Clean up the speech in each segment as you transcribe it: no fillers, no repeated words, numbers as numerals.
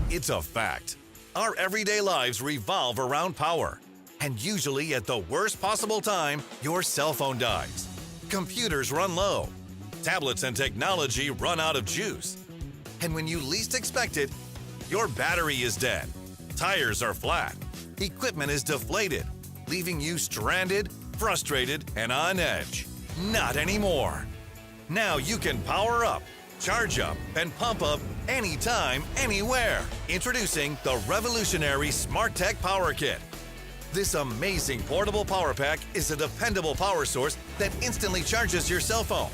It's a fact. Our everyday lives revolve around power. And usually at the worst possible time, your cell phone dies. Computers run low. Tablets and technology run out of juice. And when you least expect it, your battery is dead. Tires are flat. Equipment is deflated, leaving you stranded, frustrated, and on edge. Not anymore. Now you can power up, charge up, and pump up anytime, anywhere. Introducing the revolutionary SMARTECH Power Kit. This amazing portable power pack is a dependable power source that instantly charges your cell phone.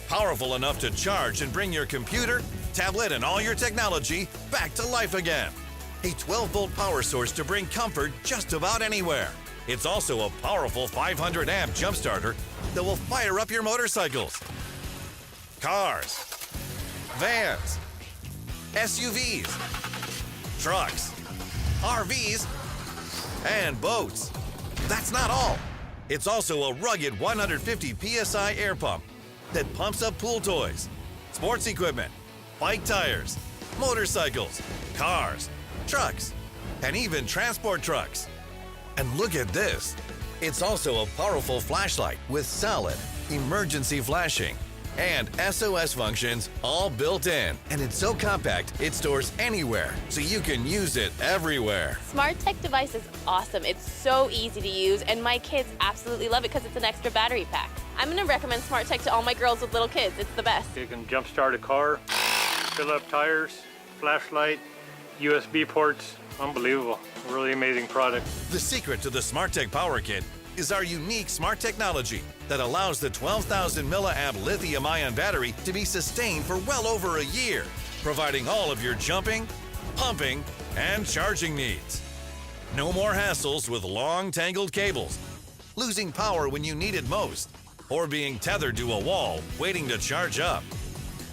Powerful enough to charge and bring your computer, tablet, and all your technology back to life again. A 12-volt power source to bring comfort just about anywhere. It's also a powerful 500-amp jump starter that will fire up your motorcycles, cars, vans, SUVs, trucks, RVs, and boats. That's not all. It's also a rugged 150 PSI air pump that pumps up pool toys, sports equipment, bike tires, motorcycles, cars, trucks, and even transport trucks. And look at this. It's also a powerful flashlight with solid emergency flashing and SOS functions all built in. And it's so compact, it stores anywhere, so you can use it everywhere. SMARTECH device is awesome. It's so easy to use, and my kids absolutely love it because it's an extra battery pack. I'm going to recommend SMARTECH to all my girls with little kids. It's the best. You can jump start a car, fill up tires, flashlight, USB ports. Unbelievable. Really amazing product. The secret to the SMARTECH Power Kit is our unique smart technology that allows the 12,000 milliamp lithium-ion battery to be sustained for well over a year, providing all of your jumping, pumping, and charging needs. No more hassles with long tangled cables, losing power when you need it most, or being tethered to a wall waiting to charge up.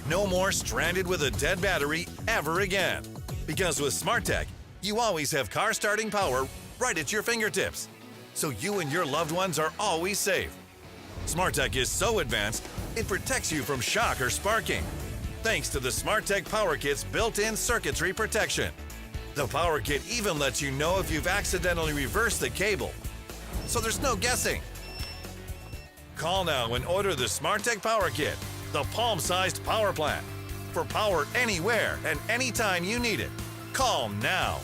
No more stranded with a dead battery ever again. Because with SMARTECH, you always have car starting power right at your fingertips, so you and your loved ones are always safe. SMARTECH is so advanced, it protects you from shock or sparking, thanks to the SMARTECH Power Kit's built-in circuitry protection. The Power Kit even lets you know if you've accidentally reversed the cable, so there's no guessing. Call now and order the SMARTECH Power Kit, the palm-sized power plant, for power anywhere and anytime you need it. Call now.